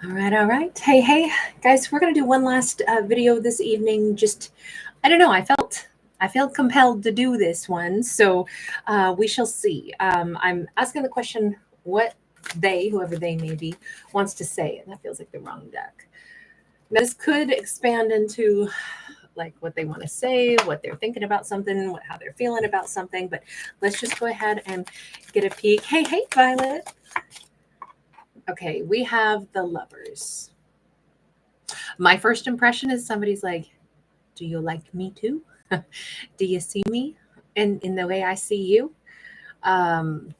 All right, all right. Hey, guys, we're gonna do one last video this evening. Just, I don't know. I felt compelled to do this one, so we shall see. I'm asking the question, what they, whoever they may be, wants to say, and that feels like the wrong deck. Now, this could expand into like what they want to say, what they're thinking about something, how they're feeling about something. But let's just go ahead and get a peek. Hey, Violet. Okay, we have the Lovers. My first impression is somebody's like, do you like me too? Do you see me in the way I see you? Um,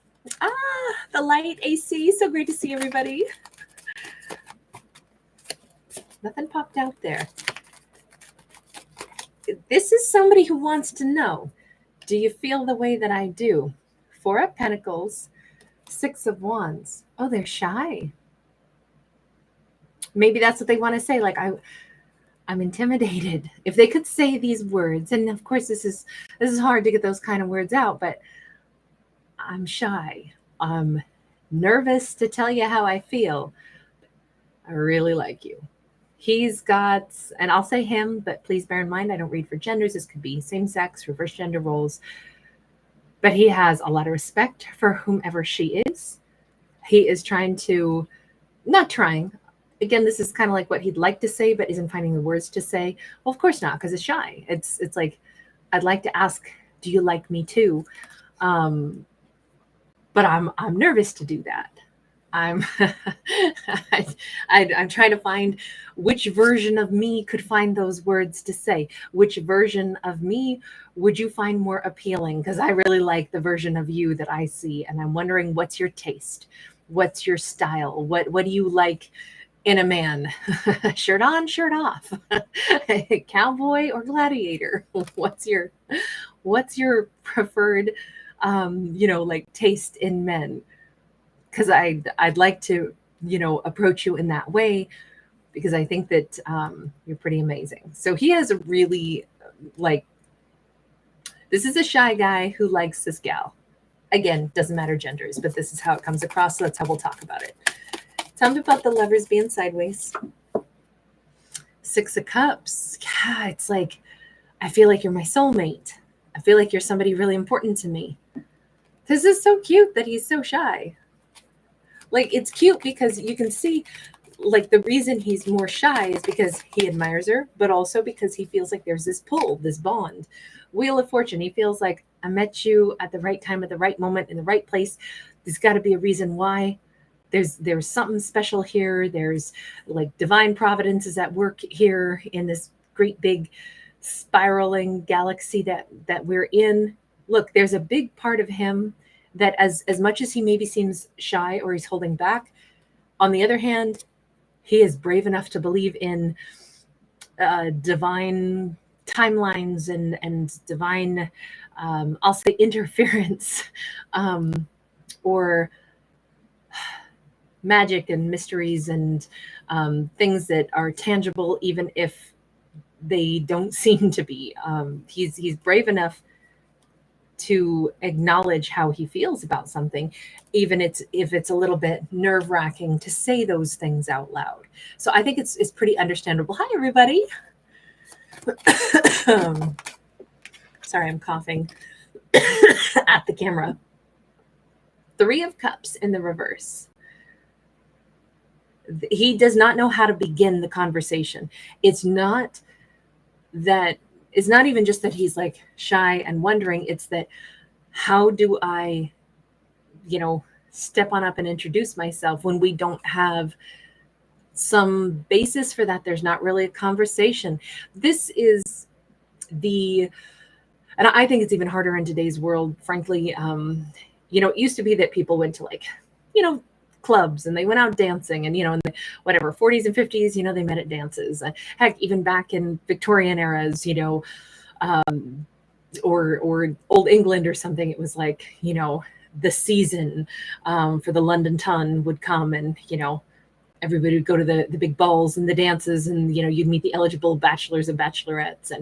the light AC. So great to see everybody. Nothing popped out there. This is somebody who wants to know, do you feel the way that I do? Four of Pentacles, Six of Wands. Oh, they're shy. Maybe that's what they want to say. Like, I'm intimidated. If they could say these words, and of course this is hard to get those kind of words out, but I'm shy. I'm nervous to tell you how I feel. I really like you. He's got, and I'll say him, but please bear in mind, I don't read for genders. This could be same sex, reverse gender roles. But he has a lot of respect for whomever she is. He is trying to, not trying, again, this is kind of like what he'd like to say, but isn't finding the words to say. Well, of course not, because it's shy. It's like, I'd like to ask, do you like me too? But I'm nervous to do that. I'm I'm trying to find which version of me could find those words to say. Which version of me would you find more appealing? Because I really like the version of you that I see, and I'm wondering, what's your taste? What's your style? What do you like in a man? Shirt on, shirt off, cowboy or gladiator? What's your preferred like taste in men? Because I'd like to approach you in that way, because I think that you're pretty amazing. So he has a really, like, this is a shy guy who likes this gal. Again, doesn't matter genders, but this is how it comes across, so that's how we'll talk about it. Tell me about the Lovers being sideways. Six of Cups. Yeah, it's like, I feel like you're my soulmate. I feel like you're somebody really important to me. This is so cute that he's so shy. Like, it's cute because you can see, like, the reason he's more shy is because he admires her, but also because he feels like there's this pull, this bond. Wheel of Fortune. He feels like, I met you at the right time, at the right moment, in the right place. There's got to be a reason why. There's something special here. There's, like, divine providence is at work here in this great big spiraling galaxy that we're in. Look, there's a big part of him that, as much as he maybe seems shy or he's holding back, on the other hand, he is brave enough to believe in divine timelines and divine, I'll say, interference, or magic and mysteries and things that are tangible, even if they don't seem to be. He's brave enough to acknowledge how he feels about something, even if it's a little bit nerve-wracking to say those things out loud. So I think it's pretty understandable. Hi, everybody. Sorry, I'm coughing at the camera. Three of Cups in the reverse. He does not know how to begin the conversation. It's not even just that he's like shy and wondering. It's that, how do I, step on up and introduce myself when we don't have some basis for that? There's not really a conversation. This is and I think it's even harder in today's world, frankly. It used to be that people went to, like, clubs, and they went out dancing, and in the whatever 40s and 50s, they met at dances. Heck, even back in Victorian eras, or old England or something, it was like, the season for the London Ton would come, and everybody would go to the big balls and the dances, and you'd meet the eligible bachelors and bachelorettes,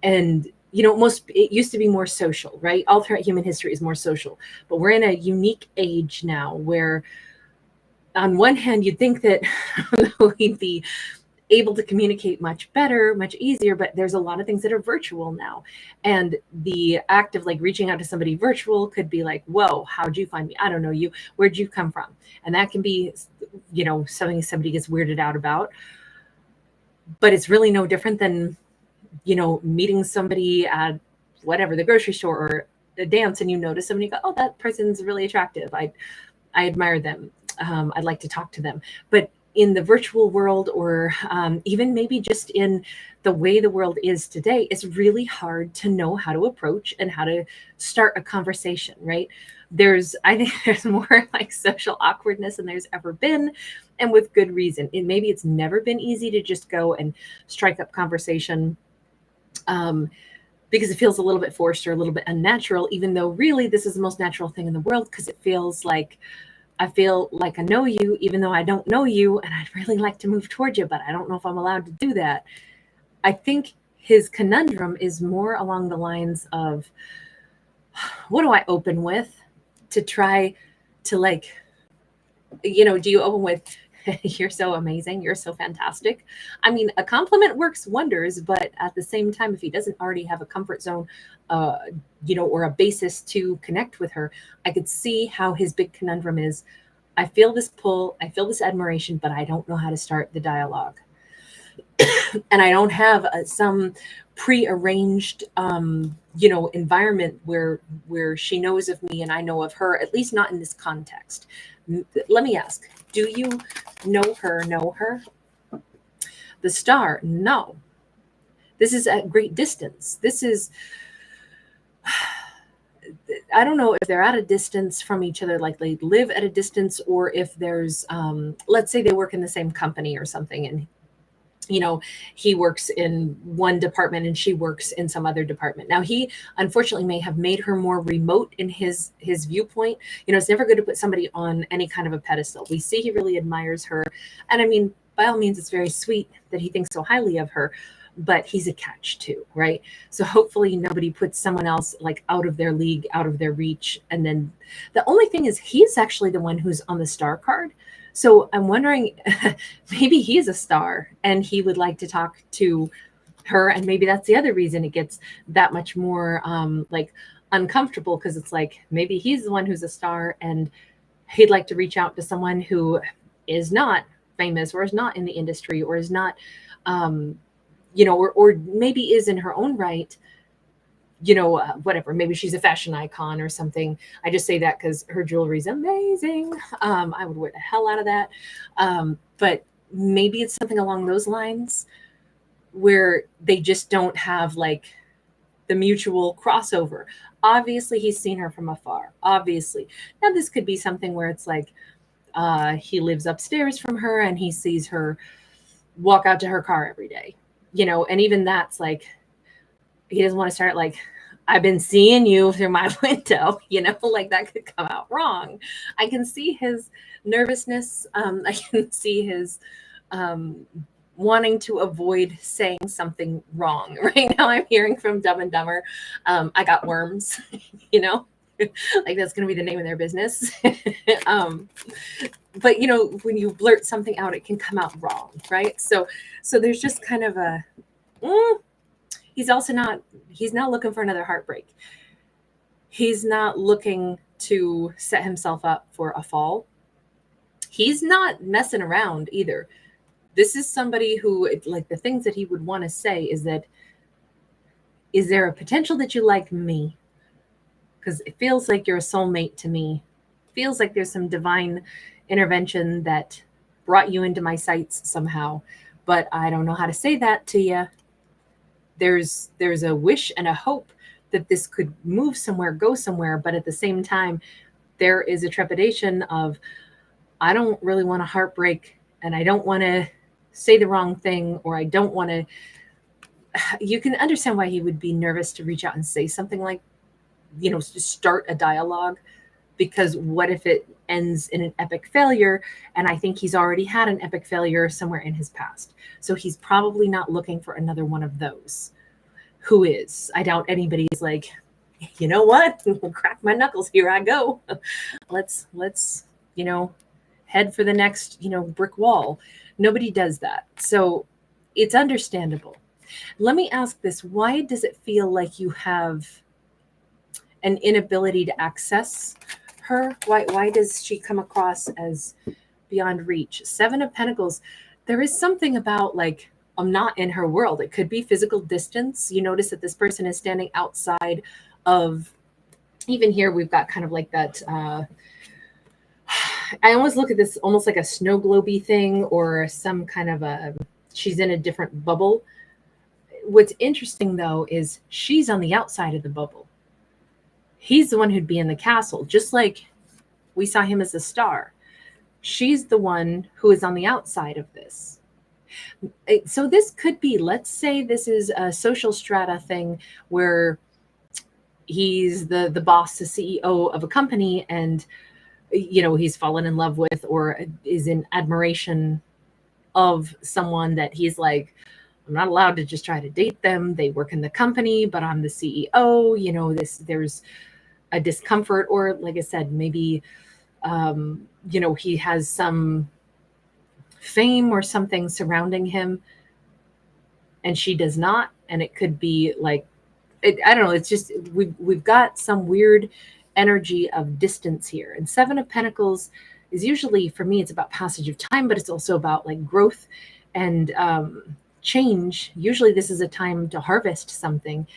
and it used to be more social, right? All throughout human history is more social, but we're in a unique age now where, on one hand, you'd think that we'd be able to communicate much better, much easier, but there's a lot of things that are virtual now. And the act of like reaching out to somebody virtual could be like, whoa, how'd you find me? I don't know you. Where'd you come from? And that can be, you know, something somebody gets weirded out about. But it's really no different than, you know, meeting somebody at whatever, the grocery store or a dance, and you notice somebody, you go, oh, that person's really attractive. I admire them. I'd like to talk to them. But in the virtual world, or even maybe just in the way the world is today, it's really hard to know how to approach and how to start a conversation, right? I think there's more like social awkwardness than there's ever been, and with good reason. Maybe it's never been easy to just go and strike up conversation, because it feels a little bit forced or a little bit unnatural, even though really this is the most natural thing in the world, because it feels like I feel like I know you, even though I don't know you, and I'd really like to move towards you, but I don't know if I'm allowed to do that. I think his conundrum is more along the lines of, what do I open with to try to, like, you know, do you open with, you're so amazing, you're so fantastic? I mean, a compliment works wonders, but at the same time, if he doesn't already have a comfort zone, you know, or a basis to connect with her, I could see how his big conundrum is, I feel this pull, I feel this admiration, but I don't know how to start the dialogue. And I don't have some prearranged, you know, environment where she knows of me and I know of her, at least not in this context. Let me ask, do you know her? The star, no. This is at great distance. This is, I don't know if they're at a distance from each other, like they live at a distance, or if there's, let's say they work in the same company or something, and you know, he works in one department and she works in some other department. Now, he unfortunately may have made her more remote in his viewpoint. You know, it's never good to put somebody on any kind of a pedestal. We see he really admires her. And I mean, by all means, it's very sweet that he thinks so highly of her, but he's a catch too, right? So hopefully nobody puts someone else like out of their league, out of their reach. And then the only thing is, he's actually the one who's on the star card. So I'm wondering, maybe he's a star and he would like to talk to her. And maybe that's the other reason it gets that much more like uncomfortable, because it's like, maybe he's the one who's a star and he'd like to reach out to someone who is not famous or is not in the industry or is not, you know, or maybe is in her own right, you know, whatever, maybe she's a fashion icon or something. I just say that because her jewelry is amazing. I would wear the hell out of that. But maybe it's something along those lines where they just don't have like the mutual crossover. Obviously, he's seen her from afar, obviously. Now, this could be something where it's like he lives upstairs from her and he sees her walk out to her car every day, you know, and even that's like, he doesn't want to start like, I've been seeing you through my window, you know, like that could come out wrong. I can see his nervousness. I can see his wanting to avoid saying something wrong. Right now I'm hearing from Dumb and Dumber, I got worms, you know, like that's going to be the name of their business. But, you know, when you blurt something out, it can come out wrong, right? So there's just kind of a, he's not looking for another heartbreak. He's not looking to set himself up for a fall. He's not messing around either. This is somebody who, like, the things that he would want to say is that, is there a potential that you like me? Because it feels like you're a soulmate to me. It feels like there's some divine intervention that brought you into my sights somehow, but I don't know how to say that to you. There's a wish and a hope that this could move somewhere, go somewhere, but at the same time, there is a trepidation of, I don't really want to heartbreak, and I don't want to say the wrong thing, or I don't want to. You can understand why he would be nervous to reach out and say something like, you know, to start a dialogue, because what if it ends in an epic failure? And I think he's already had an epic failure somewhere in his past. So he's probably not looking for another one of those. Who is? I doubt anybody's like, you know what? Crack my knuckles. Here I go. Let's, you know, head for the next, brick wall. Nobody does that. So it's understandable. Let me ask this. Why does it feel like you have an inability to access her? Why does she come across as beyond reach? Seven of Pentacles. There is something about like, I'm not in her world. It could be physical distance. You notice that this person is standing outside of, even here, we've got kind of like that. I almost look at this almost like a snow globy thing or some kind of she's in a different bubble. What's interesting though, is she's on the outside of the bubble. He's the one who'd be in the castle, just like we saw him as a star. She's the one who is on the outside of this. So this could be, let's say this is a social strata thing where he's the boss, the CEO of a company, and he's fallen in love with or is in admiration of someone that he's like, I'm not allowed to just try to date them. They work in the company, but I'm the CEO. There's a discomfort, or like I said, maybe he has some fame or something surrounding him and she does not. And it could be like, I don't know. It's just, we've got some weird energy of distance here. And Seven of Pentacles is usually, for me, it's about passage of time, but it's also about like growth and change. Usually this is a time to harvest something.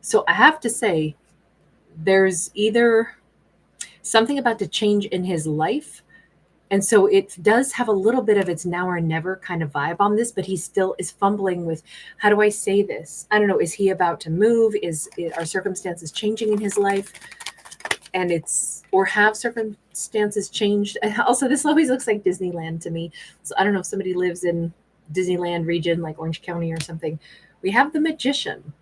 So I have to say, there's either something about to change in his life. And so it does have a little bit of it's now or never kind of vibe on this, but he still is fumbling with, how do I say this? I don't know. Is he about to move? Are circumstances changing in his life? And or have circumstances changed? Also, this always looks like Disneyland to me. So I don't know if somebody lives in Disneyland region, like Orange County or something. We have the Magician.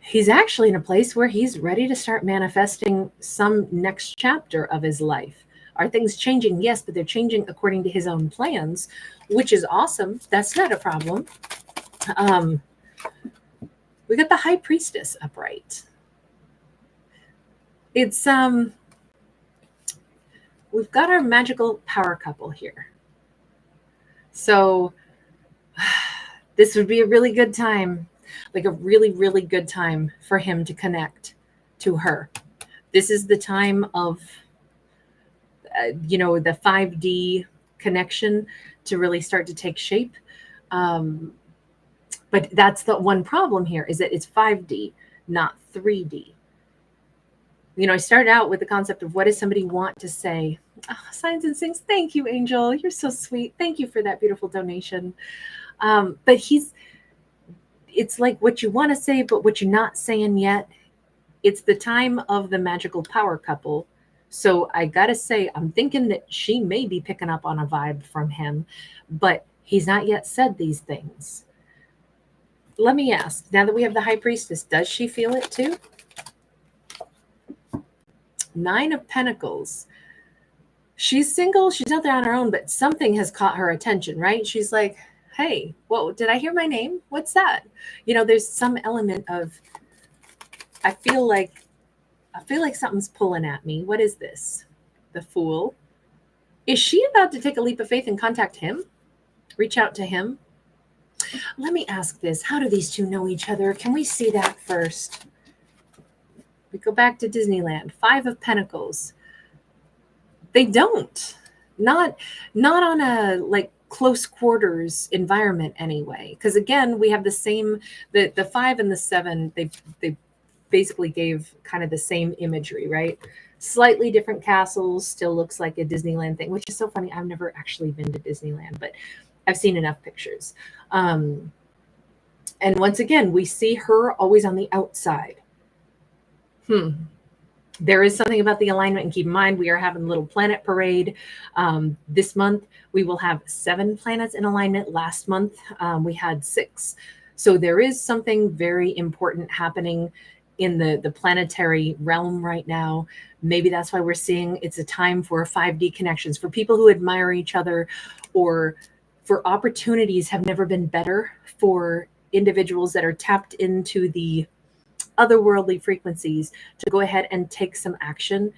He's actually in a place where he's ready to start manifesting some next chapter of his life. Are things changing? Yes, but they're changing according to his own plans, which is awesome. That's not a problem. We got the High Priestess upright. It's we've got our magical power couple here. So this would be a really good time, like a really, really good time for him to connect to her. This is the time of, the 5D connection to really start to take shape. But that's the one problem here, is that it's 5D, not 3D. I started out with the concept of what does somebody want to say? Oh, Signs and Sings. Thank you, Angel. You're so sweet. Thank you for that beautiful donation. But it's like what you want to say, but what you're not saying yet. It's the time of the magical power couple. So I got to say, I'm thinking that she may be picking up on a vibe from him, but he's not yet said these things. Let me ask, now that we have the High Priestess, does she feel it too? Nine of Pentacles. She's single. She's out there on her own, but something has caught her attention, right? She's like, hey, whoa, did I hear my name? What's that? There's some element of, I feel like something's pulling at me. What is this? The Fool. Is she about to take a leap of faith and contact him? Reach out to him? Let me ask this. How do these two know each other? Can we see that first? We go back to Disneyland. Five of Pentacles. They don't. Not on a like close quarters environment anyway. Because again, we have the same, the 5 and the 7, they basically gave kind of the same imagery, right? Slightly different castles, still looks like a Disneyland thing, which is so funny. I've never actually been to Disneyland, but I've seen enough pictures. And once again, we see her always on the outside. There is something about the alignment, and keep in mind, we are having a little planet parade. This month, we will have 7 planets in alignment. Last month, we had 6. So there is something very important happening in the planetary realm right now. Maybe that's why we're seeing it's a time for 5D connections, for people who admire each other, or for opportunities have never been better for individuals that are tapped into the otherworldly frequencies to go ahead and take some action.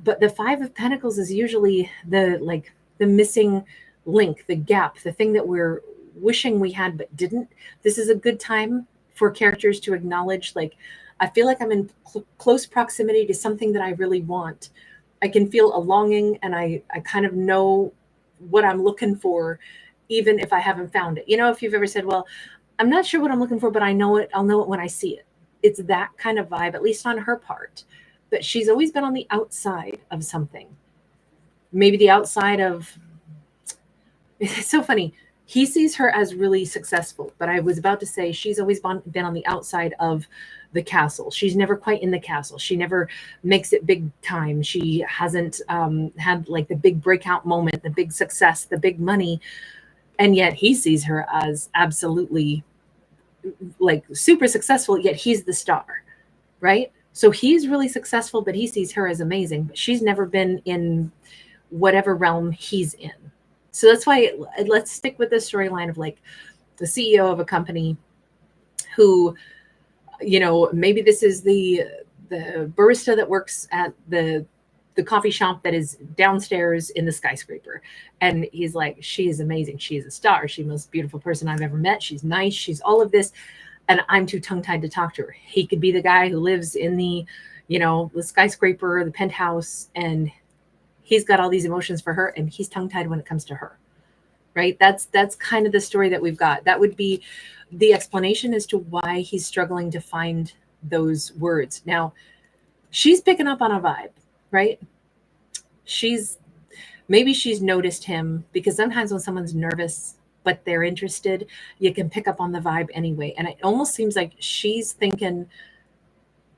But the Five of Pentacles is usually the missing link, the gap, the thing that we're wishing we had but didn't. This is a good time for characters to acknowledge, like, I feel like I'm in close proximity to something that I really want. I can feel a longing, and I kind of know what I'm looking for, even if I haven't found it. You know, if you've ever said, well, I'm not sure what I'm looking for, but I know it. I'll know it when I see it. It's that kind of vibe, at least on her part. But she's always been on the outside of something. Maybe the outside of, it's so funny. He sees her as really successful, but I was about to say she's always been on the outside of the castle. She's never quite in the castle. She never makes it big time. She hasn't had like the big breakout moment, the big success, the big money. And yet he sees her as absolutely like super successful, yet he's the star, right? So he's really successful, but he sees her as amazing, but she's never been in whatever realm he's in. So that's why let's stick with the storyline of like the CEO of a company who, you know, maybe this is the barista that works at the coffee shop that is downstairs in the skyscraper. And he's like, she is amazing. She is a star. She's the most beautiful person I've ever met. She's nice. She's all of this. And I'm too tongue-tied to talk to her. He could be the guy who lives in the, you know, the skyscraper, the penthouse, and he's got all these emotions for her, and he's tongue-tied when it comes to her, right? That's kind of the story that we've got. That would be the explanation as to why he's struggling to find those words. Now, she's picking up on a vibe, right? Maybe she's noticed him, because sometimes when someone's nervous but they're interested, you can pick up on the vibe anyway. And it almost seems like she's thinking,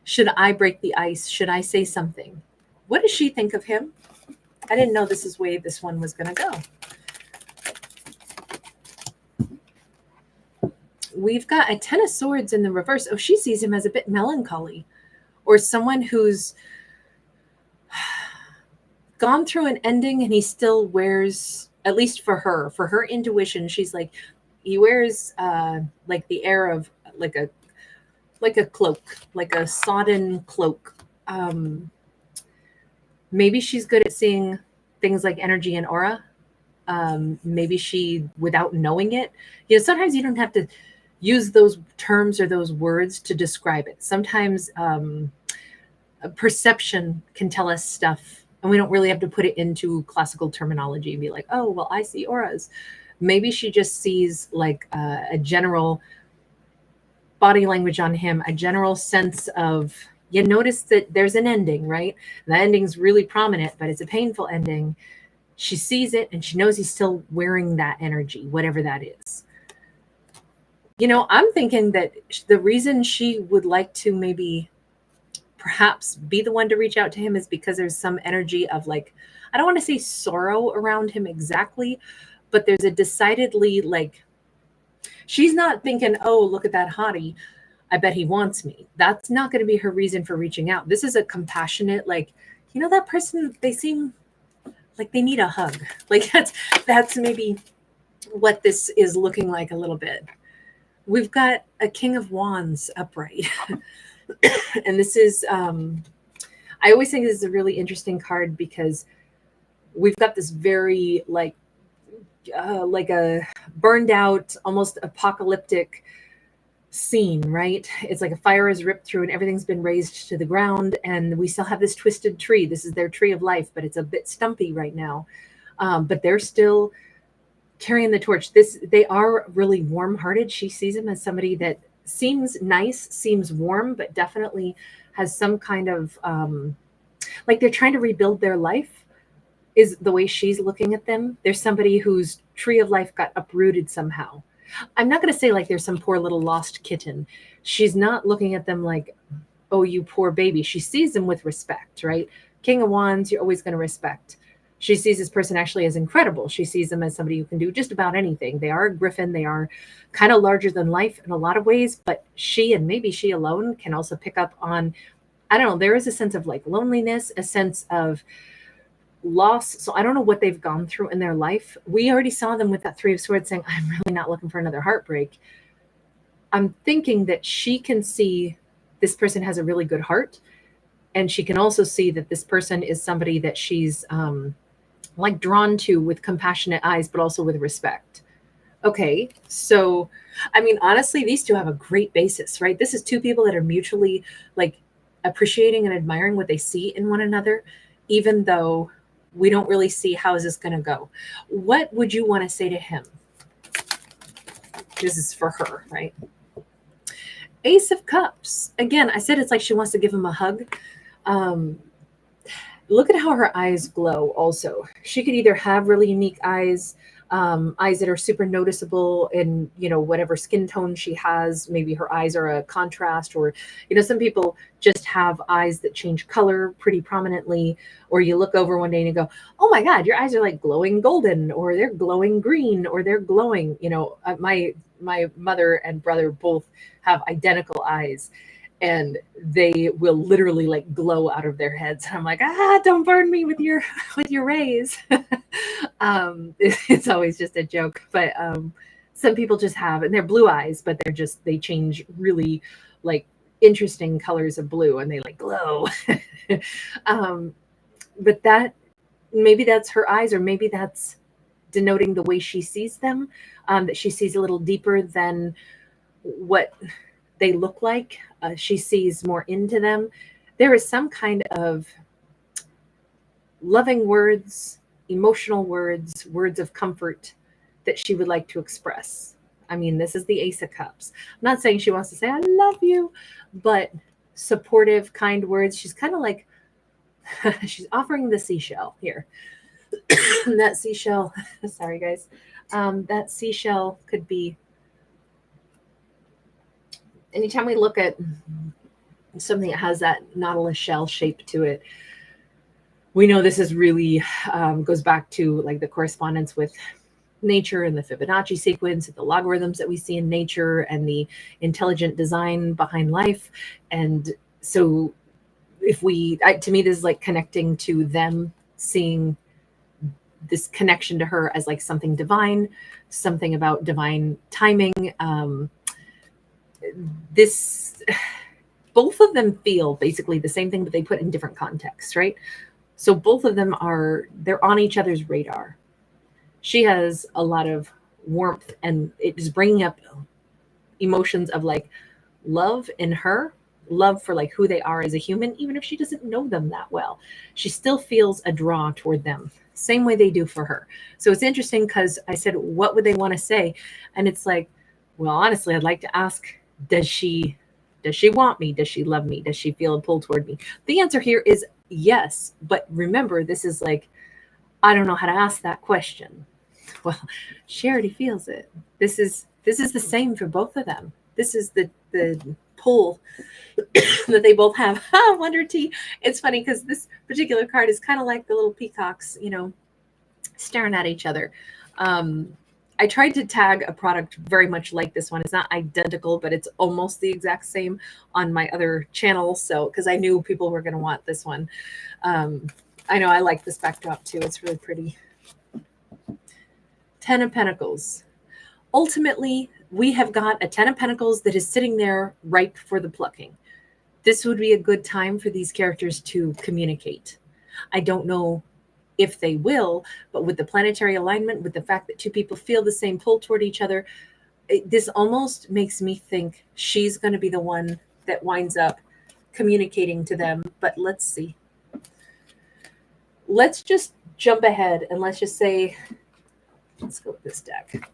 should I break the ice? Should I say something? What does she think of him? I didn't know this is the way this one was going to go. We've got a Ten of Swords in the reverse. Oh, she sees him as a bit melancholy, or someone who's gone through an ending and he still wears, at least for her intuition, she's like, he wears like the air of like a cloak, like a sodden cloak. Maybe she's good at seeing things like energy and aura. Maybe she, without knowing it, you know, sometimes you don't have to use those terms or those words to describe it. Sometimes perception can tell us stuff, and we don't really have to put it into classical terminology and be like, oh, well, I see auras. Maybe she just sees like a general body language on him, a general sense of, you notice that there's an ending, right? And the ending's really prominent, but it's a painful ending. She sees it and she knows he's still wearing that energy, whatever that is. You know, I'm thinking that the reason she would like to maybe perhaps be the one to reach out to him is because there's some energy of like, I don't want to say sorrow around him exactly, but there's a decidedly like, she's not thinking, oh, look at that hottie, I bet he wants me. That's not going to be her reason for reaching out. This is a compassionate, like, you know, that person, they seem like they need a hug. Like that's maybe what this is looking like a little bit. We've got a King of Wands upright. And this is, I always think this is a really interesting card because we've got this very like a burned out, almost apocalyptic scene, right? It's like a fire is ripped through and everything's been razed to the ground, and we still have this twisted tree. This is their tree of life, but it's a bit stumpy right now. But they're still carrying the torch. They are really warm-hearted. She sees him as somebody that seems nice, seems warm, but definitely has some kind of like they're trying to rebuild their life, is the way she's looking at them. There's somebody whose tree of life got uprooted somehow. I'm not going to say like there's some poor little lost kitten. She's not looking at them like, oh, you poor baby. She sees them with respect, right? King of Wands, you're always going to respect. She sees this person actually as incredible. She sees them as somebody who can do just about anything. They are a griffin. They are kind of larger than life in a lot of ways, but she, and maybe she alone, can also pick up on, I don't know, there is a sense of like loneliness, a sense of loss. So I don't know what they've gone through in their life. We already saw them with that Three of Swords saying, I'm really not looking for another heartbreak. I'm thinking that she can see this person has a really good heart. And she can also see that this person is somebody that she's like drawn to with compassionate eyes, but also with respect. Okay, so I mean, honestly, these two have a great basis, right? This is two people that are mutually like appreciating and admiring what they see in one another, even though we don't really see how is this going to go. What would you want to say to him? This is for her, right? Ace of Cups. Again, I said it's like she wants to give him a hug. Look at how her eyes glow also. She could either have really unique eyes, eyes that are super noticeable in, you know, whatever skin tone she has. Maybe her eyes are a contrast, or, you know, some people just have eyes that change color pretty prominently. Or you look over one day and you go, oh my God, your eyes are like glowing golden, or they're glowing green, or they're glowing, you know, my mother and brother both have identical eyes, and they will literally like glow out of their heads. And I'm like, don't burn me with your rays. It's always just a joke, but some people just have, and they're blue eyes, but they change really like interesting colors of blue, and they like glow. But that, maybe that's her eyes, or maybe that's denoting the way she sees them, that she sees a little deeper than what they look like. She sees more into them. There is some kind of loving words, emotional words, words of comfort that she would like to express. I mean, this is the Ace of Cups. I'm not saying she wants to say, I love you, but supportive, kind words. She's kind of like, she's offering the seashell here. That seashell, sorry guys, that seashell could be, anytime we look at something that has that nautilus shell shape to it, we know this is really goes back to like the correspondence with nature and the Fibonacci sequence, the logarithms that we see in nature, and the intelligent design behind life. And so if to me, this is like connecting to them, seeing this connection to her as like something divine, something about divine timing. Both of them feel basically the same thing, but they put in different contexts, right? So both of them they're on each other's radar. She has a lot of warmth, and it is bringing up emotions of like love in her, love for like who they are as a human, even if she doesn't know them that well. She still feels a draw toward them, same way they do for her. So it's interesting because I said, what would they want to say? And it's like, well, honestly, I'd like to ask, does she want me? Does she love me? Does she feel a pull toward me? The answer here is yes. But remember, this is like, I don't know how to ask that question. Well, she already feels it. This is the same for both of them. This is the pull that they both have. Wonder Tea. It's funny because this particular card is kind of like the little peacocks, you know, staring at each other. I tried to tag a product very much like this one. It's not identical, but it's almost the exact same on my other channel. So, because I knew people were going to want this one. I know I like this backdrop too. It's really pretty. 10 of Pentacles. Ultimately, we have got a 10 of Pentacles that is sitting there ripe for the plucking. This would be a good time for these characters to communicate. I don't know if they will, but with the planetary alignment, with the fact that two people feel the same pull toward each other, this almost makes me think she's going to be the one that winds up communicating to them. But let's see. Let's just jump ahead and let's just say, let's go with this deck.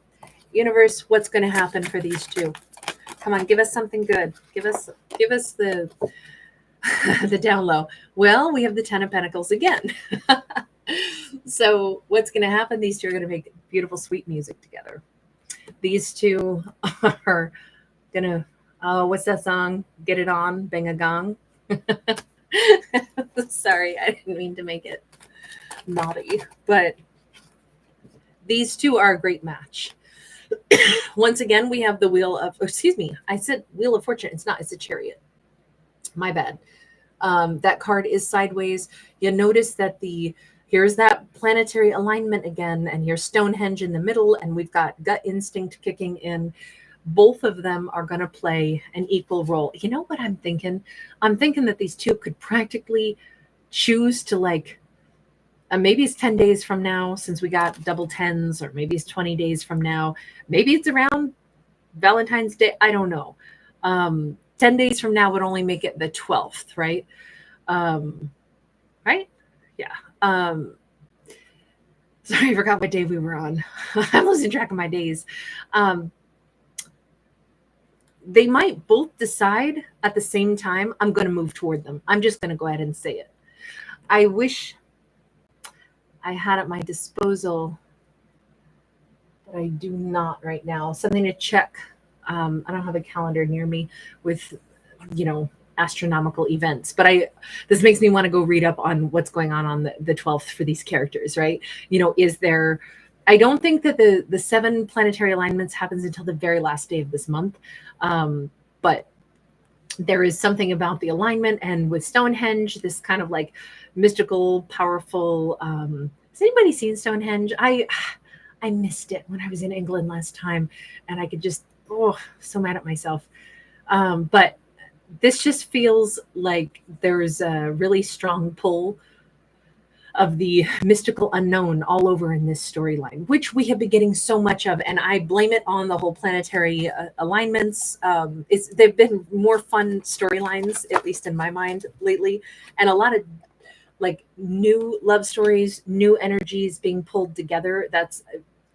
Universe, what's going to happen for these two? Come on, give us something good. Give us the the down low. Well, we have the 10 of Pentacles again. So what's going to happen? These two are going to make beautiful, sweet music together. These two are going to, what's that song? Get it on, bang a gong. Sorry, I didn't mean to make it naughty, but these two are a great match. Once again, we have the wheel of, excuse me, I said wheel of fortune. It's not, it's a chariot. My bad. That card is sideways. You notice that here's that planetary alignment again, and here's Stonehenge in the middle, and we've got gut instinct kicking in. both of them are going to play an equal role. You know what I'm thinking? I'm thinking that these two could practically choose to like, maybe it's 10 days from now since we got double tens, or maybe it's 20 days from now. Maybe it's around Valentine's Day. I don't know. 10 days from now would only make it the 12th, right? Right? Yeah. Sorry, I forgot what day we were on. I'm losing track of my days. They might both decide at the same time, I'm going to move toward them. I'm just going to go ahead and say it. I wish I had at my disposal, but I do not right now, something to check. I don't have a calendar near me with, astronomical events, but this makes me want to go read up on what's going on the 12th for these characters, right? Is there, I don't think that the 7 planetary alignments happens until the very last day of this month. But there is something about the alignment, and with Stonehenge, this kind of like mystical, powerful, has anybody seen Stonehenge? I missed it when I was in England last time, and I could just, so mad at myself. But this just feels like there's a really strong pull of the mystical unknown all over in this storyline, which we have been getting so much of. And I blame it on the whole planetary alignments. They've been more fun storylines, at least in my mind lately. And a lot of like new love stories, new energies being pulled together.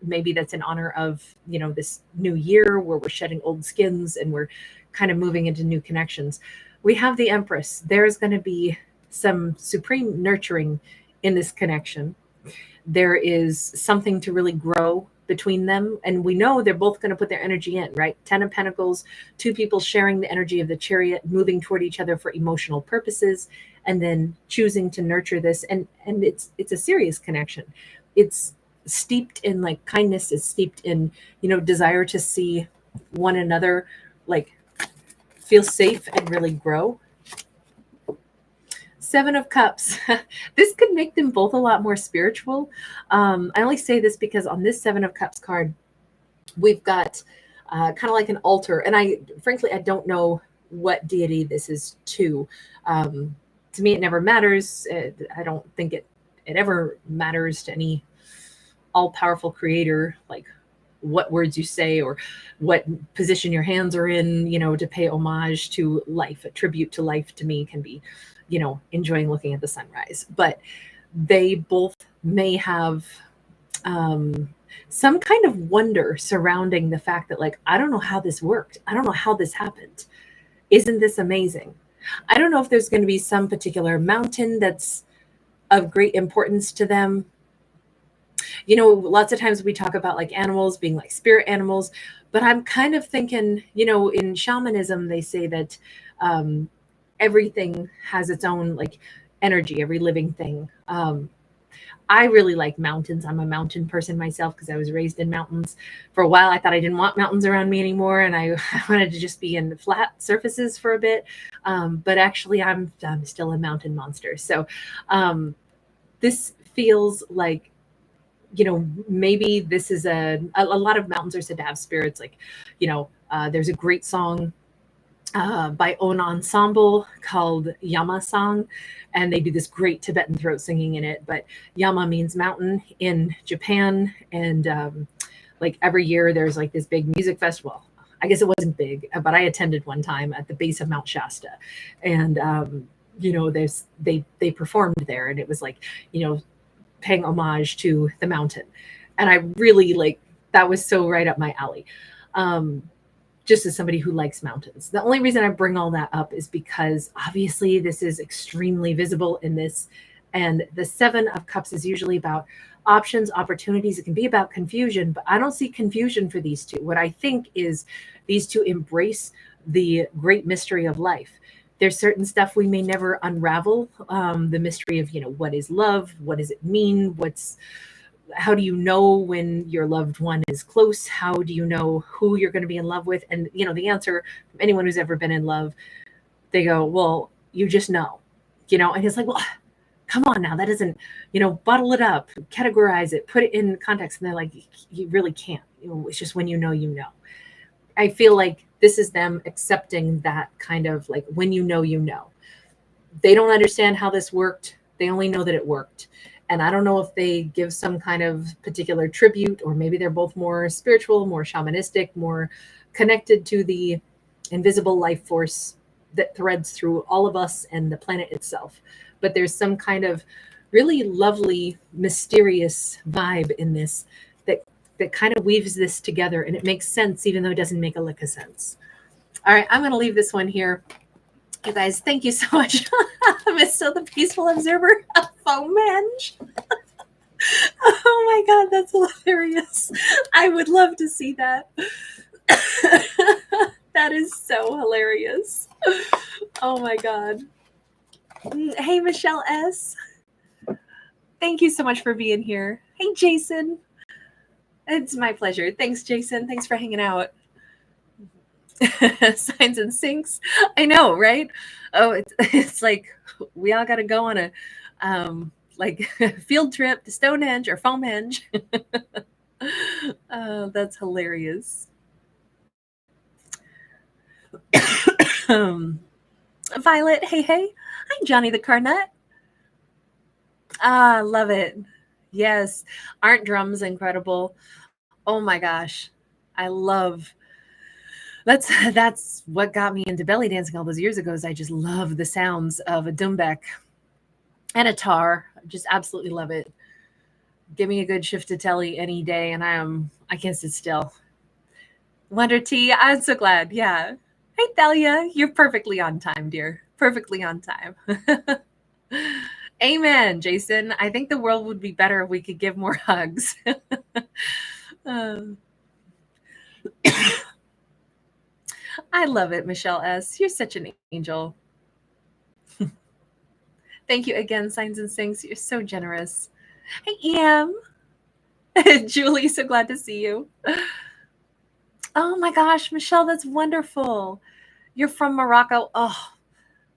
Maybe that's in honor of, this new year where we're shedding old skins and we're kind of moving into new connections. We have the Empress. There's going to be some supreme nurturing in this connection. There is something to really grow between them. And we know they're both going to put their energy in, right? 10 of Pentacles, 2 people sharing the energy of the Chariot, moving toward each other for emotional purposes, and then choosing to nurture this. And it's a serious connection. It's steeped in like kindness, is steeped in, desire to see one another like feel safe and really grow. 7 of Cups. This could make them both a lot more spiritual. I only say this because on this 7 of Cups card, we've got kind of like an altar. And frankly, I don't know what deity this is to. To me, it never matters. I don't think it ever matters to any all-powerful creator, like what words you say or what position your hands are in, to pay homage to life. A tribute to life to me can be, enjoying looking at the sunrise. But they both may have some kind of wonder surrounding the fact that, like, I don't know how this worked. I don't know how this happened. Isn't this amazing? I don't know if there's going to be some particular mountain that's of great importance to them. Lots of times we talk about like animals being like spirit animals, but I'm kind of thinking, in shamanism, they say that everything has its own like energy, every living thing. I really like mountains. I'm a mountain person myself because I was raised in mountains. For a while, I thought I didn't want mountains around me anymore, and I wanted to just be in flat surfaces for a bit. But actually, I'm still a mountain monster. So this feels like, maybe this is a lot of mountains are said to have spirits. Like, there's a great song by Ona Ensemble called Yama Song, and they do this great Tibetan throat singing in it. But Yama means mountain in Japan, and like every year there's like this big music festival. I guess it wasn't big, but I attended one time at the base of Mount Shasta, and they performed there, and it was like, paying homage to the mountain. And I really that was so right up my alley. Just as somebody who likes mountains. The only reason I bring all that up is because obviously this is extremely visible in this. And the 7 of Cups is usually about options, opportunities. It can be about confusion, but I don't see confusion for these two. What I think is these two embrace the great mystery of life. There's certain stuff we may never unravel. The mystery of, what is love? What does it mean? How do you know when your loved one is close? How do you know who you're going to be in love with? And, the answer from anyone who's ever been in love, they go, well, you just know, and it's like, well, come on now. That doesn't, bottle it up, categorize it, put it in context. And they're like, you really can't. It's just when you know. I feel like this is them accepting that kind of like, when you know, you know. They don't understand how this worked. They only know that it worked. And I don't know if they give some kind of particular tribute, or maybe they're both more spiritual, more shamanistic, more connected to the invisible life force that threads through all of us and the planet itself. But there's some kind of really lovely, mysterious vibe in this that kind of weaves this together, and it makes sense even though it doesn't make a lick of sense. All right, I'm going to leave this one here. You guys, thank you so much. Miss So the Peaceful Observer, Foamenge. Oh my God, that's hilarious. I would love to see that. That is so hilarious. Oh my God. Hey, Michelle S. Thank you so much for being here. Hey, Jason. It's my pleasure. Thanks, Jason. Thanks for hanging out. Signs and sinks. I know, right? Oh, it's like we all got to go on a like field trip to Stonehenge or Foamhenge. Oh, that's hilarious. Violet, hey, hey. Hi, Johnny the Carnut. Ah, love it. Yes. Aren't drums incredible? Oh my gosh. I love that's what got me into belly dancing all those years ago, is I just love the sounds of a doumbek and a tar. Just absolutely love it. Give me a good shift to telly any day and I can't sit still. Wonder T, I'm so glad. Yeah. Hey Thalia, you're perfectly on time, dear. Perfectly on time. Amen, Jason. I think the world would be better if we could give more hugs. I love it, Michelle S. You're such an angel. Thank you again, Signs and Sinks. You're so generous. Hey, EM. Julie, so glad to see you. Oh my gosh, Michelle, that's wonderful. You're from Morocco. Oh,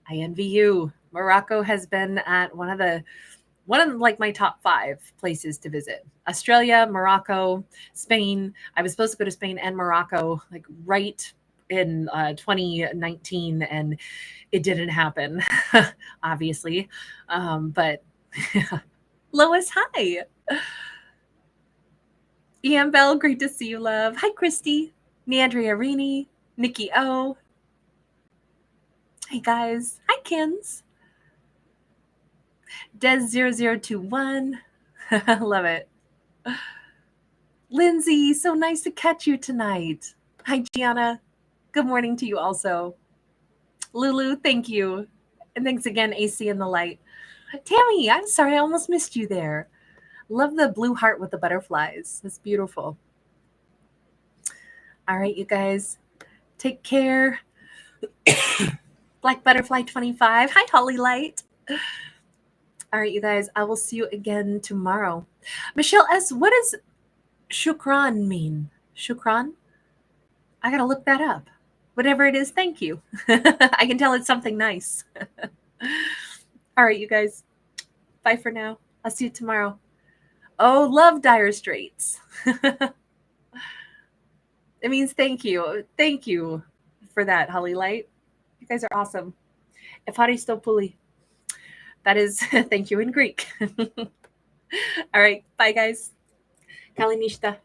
I envy you. Morocco has been at one of like my top 5 places to visit. Australia, Morocco, Spain. I was supposed to go to Spain and Morocco like right in 2019, and it didn't happen, obviously. But Lois, hi. Ian Bell, great to see you, love. Hi, Christy. Neandria Rini, Nikki O. Hey, guys. Hi, Kins. Des0021. Love it. Lindsay, so nice to catch you tonight. Hi, Gianna. Good morning to you also. Lulu, thank you. And thanks again, AC and the Light. Tammy, I'm sorry, I almost missed you there. Love the blue heart with the butterflies. It's beautiful. All right, you guys. Take care. Black Butterfly 25. Hi, Holly Light. All right, you guys. I will see you again tomorrow. Michelle S., what does shukran mean? Shukran? I got to look that up. Whatever it is, thank you. I can tell it's something nice. All right, you guys. Bye for now. I'll see you tomorrow. Oh, love Dire Straits. It means thank you. Thank you for that, Holly Light. You guys are awesome. Efaristopuli. That is thank you in Greek. All right. Bye, guys. Kalinishta.